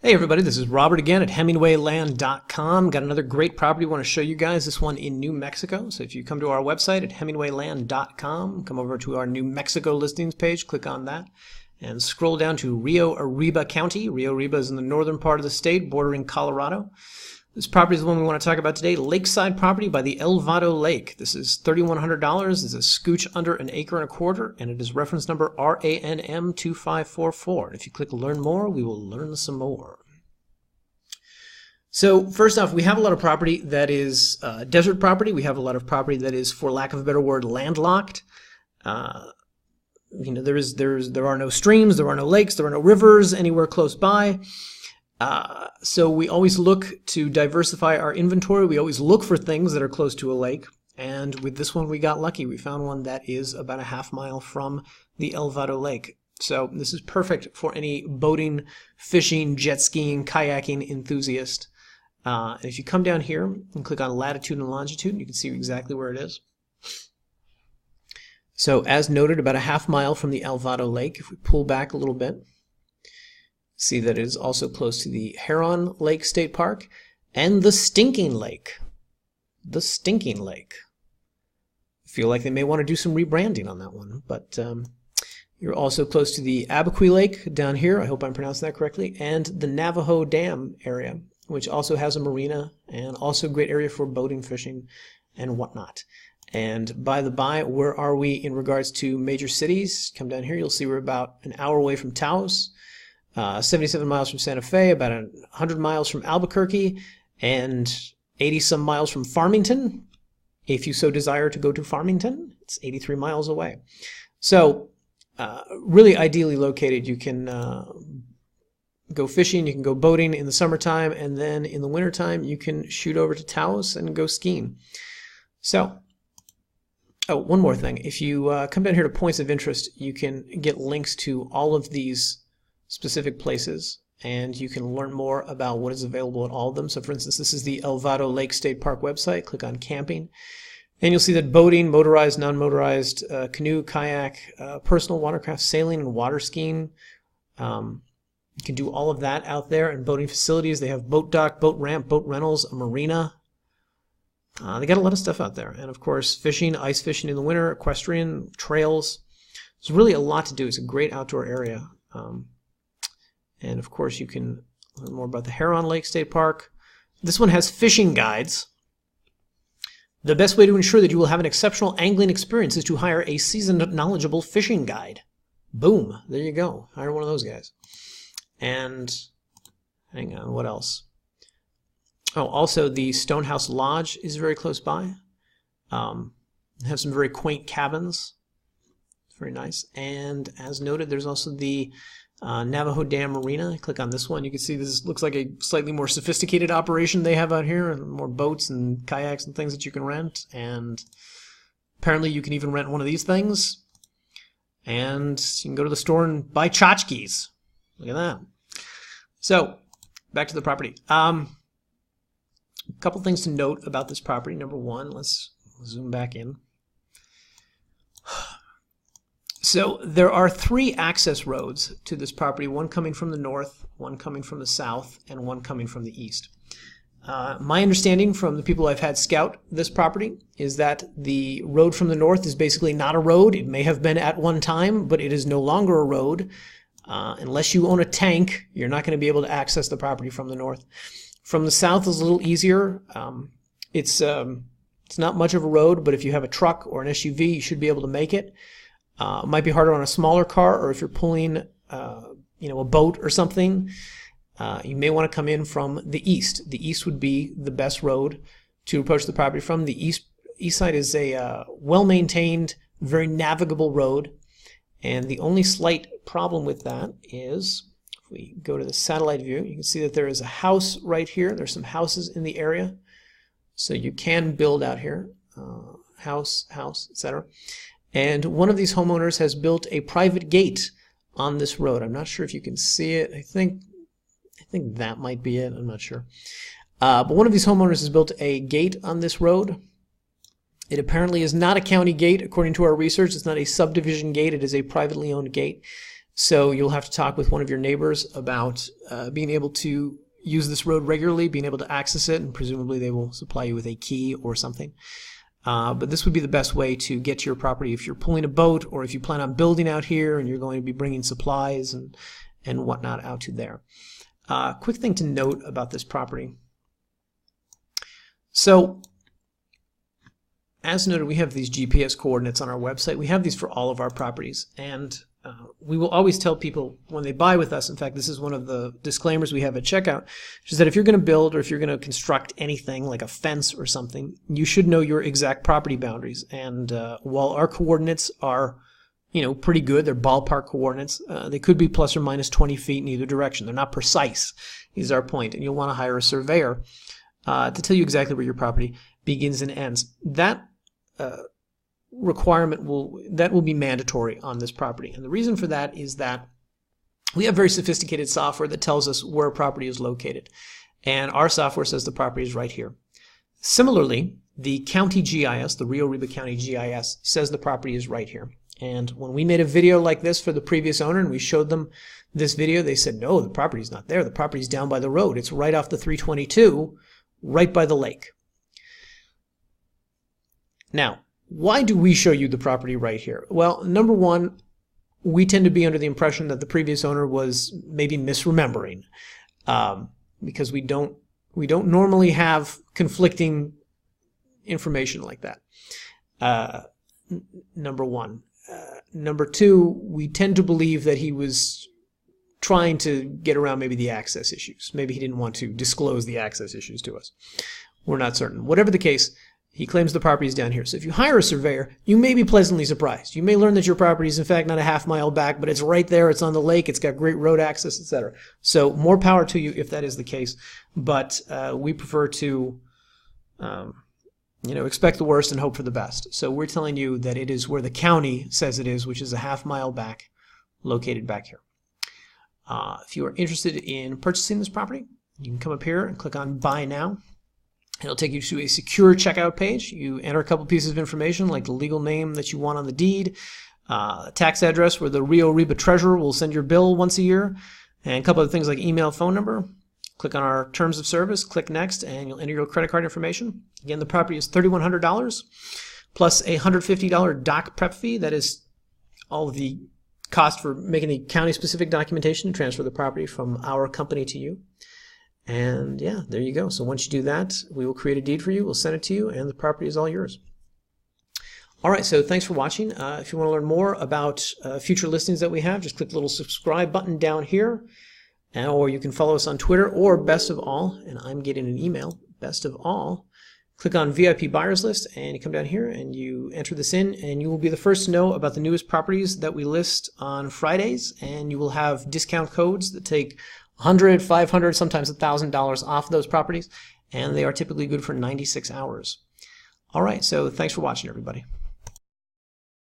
Hey everybody, this is Robert again at HemingwayLand.com. Got another great property I want to show you guys, this one in New Mexico. So if you come to our website at HemingwayLand.com, come over to our New Mexico listings page, click on that, and scroll down to Rio Arriba County. Rio Arriba is in the northern part of the state, bordering Colorado. This property is the one we want to talk about today, Lakeside property by the Vado Lake. This is $3,100. It's a scooch under an acre and a quarter, and it is reference number RANM2544. And if you click Learn More, we will learn some more. So first off, we have a lot of property that is desert property. We have a lot of property that is, for lack of a better word, landlocked. There are no streams, there are no lakes, there are no rivers anywhere close by. So we always look to diversify our inventory. We always look for things that are close to a lake. And with this one, we got lucky. We found one that is about a half mile from the Vado Lake. So this is perfect for any boating, fishing, jet skiing, kayaking enthusiast. And if you come down here and click on latitude and longitude, you can see exactly where it is. So as noted, about a half mile from the Vado Lake. If we pull back a little bit, see that it is also close to the Heron Lake State Park and the Stinking Lake. The Stinking Lake. I feel like they may want to do some rebranding on that one, but you're also close to the Abaqui Lake down here, I hope I'm pronouncing that correctly, and the Navajo Dam area, which also has a marina and also a great area for boating, fishing, and whatnot. And by the by, where are we in regards to major cities? Come down here, you'll see we're about an hour away from Taos, 77 miles from Santa Fe, about 100 miles from Albuquerque, and 80-some miles from Farmington. If you so desire to go to Farmington, it's 83 miles away. So, really ideally located. You can go fishing, you can go boating in the summertime, and then in the wintertime, you can shoot over to Taos and go skiing. So, oh, one more thing. If you come down here to points of interest, you can get links to all of these specific places, and you can learn more about what is available at all of them. So for instance, this is the Vado Lake State Park website. Click on camping, and you'll see that boating, motorized, non-motorized, canoe, kayak, personal watercraft, sailing, and water skiing. You can do all of that out there. And boating facilities, they have boat dock, boat ramp, boat rentals, a marina. They got a lot of stuff out there. And of course, fishing, ice fishing in the winter, equestrian, trails. There's really a lot to do. It's a great outdoor area. And of course, you can learn more about the Heron Lake State Park. This one has fishing guides. The best way to ensure that you will have an exceptional angling experience is to hire a seasoned, knowledgeable fishing guide. Boom. There you go. Hire one of those guys. And hang on, what else? Oh, also the Stonehouse Lodge is very close by. They have some very quaint cabins. Very nice. And as noted, there's also the Navajo Dam Marina. Click on this one. You can see this looks like a slightly more sophisticated operation they have out here, and more boats and kayaks and things that you can rent. And apparently you can even rent one of these things. And you can go to the store and buy tchotchkes. Look at that. So, back to the property. A couple things to note about this property. Number one, let's zoom back in. So there are three access roads to this property, one coming from the north, one coming from the south, and one coming from the east. My understanding from the people I've had scout this property is that the road from the north is basically not a road. It may have been at one time, but it is no longer a road. Unless you own a tank, you're not going to be able to access the property from the north. From the south is a little easier. It's not much of a road, but if you have a truck or an SUV, you should be able to make it. It might be harder on a smaller car, or if you're pulling, a boat or something, you may want to come in from the east. The east would be the best road to approach the property from. The east side is a well-maintained, very navigable road, and the only slight problem with that is, if we go to the satellite view, you can see that there is a house right here. There's some houses in the area, so you can build out here, house, etc. And one of these homeowners has built a private gate on this road. I'm not sure if you can see it. I think that might be it. I'm not sure. But one of these homeowners has built a gate on this road. It apparently is not a county gate, according to our research. It's not a subdivision gate. It is a privately owned gate. So you'll have to talk with one of your neighbors about being able to use this road regularly, being able to access it, and presumably they will supply you with a key or something. But this would be the best way to get to your property if you're pulling a boat, or if you plan on building out here and you're going to be bringing supplies and whatnot out to there. Quick thing to note about this property. So, as noted, we have these GPS coordinates on our website. We have these for all of our properties, and we will always tell people when they buy with us, in fact, this is one of the disclaimers we have at checkout, which is that if you're going to build or if you're going to construct anything like a fence or something, you should know your exact property boundaries. And while our coordinates are, pretty good, they're ballpark coordinates, they could be plus or minus 20 feet in either direction. They're not precise, is our point. And you'll want to hire a surveyor to tell you exactly where your property begins and ends. That requirement will be mandatory on this property, and the reason for that is that we have very sophisticated software that tells us where a property is located, and our software says the property is right here. Similarly, the county GIS, the Rio Arriba County GIS, says the property is right here. And when we made a video like this for the previous owner and we showed them this video, they said, no, the property's not there. The property's down by the road. It's right off the 322, right by the lake. Now, why do we show you the property right here? Well, number one, we tend to be under the impression that the previous owner was maybe misremembering, because we don't normally have conflicting information like that. Number one. Number two, we tend to believe that he was trying to get around maybe the access issues. Maybe he didn't want to disclose the access issues to us. We're not certain. Whatever the case, he claims the property is down here. So if you hire a surveyor, you may be pleasantly surprised. You may learn that your property is in fact not a half mile back, but it's right there, it's on the lake, it's got great road access, etc. So more power to you if that is the case. But we prefer to expect the worst and hope for the best. So we're telling you that it is where the county says it is, which is a half mile back, located back here. If you are interested in purchasing this property, you can come up here and click on Buy Now. It'll take you to a secure checkout page. You enter a couple pieces of information like the legal name that you want on the deed, tax address where the Rio Arriba treasurer will send your bill once a year, and a couple of things like email, phone number. Click on our terms of service, click next, and you'll enter your credit card information. Again, the property is $3,100 plus a $150 doc prep fee. That is all of the cost for making the county-specific documentation to transfer the property from our company to you. And yeah, there you go. So once you do that, we will create a deed for you, we'll send it to you, and the property is all yours. All right, so thanks for watching. If you want to learn more about future listings that we have, just click the little subscribe button down here, or you can follow us on Twitter, or best of all, and I'm getting an email, best of all, click on VIP Buyers List, and you come down here and you enter this in, and you will be the first to know about the newest properties that we list on Fridays, and you will have discount codes that take $100, $500, sometimes $1,000 off those properties, and they are typically good for 96 hours. All right, so thanks for watching, everybody.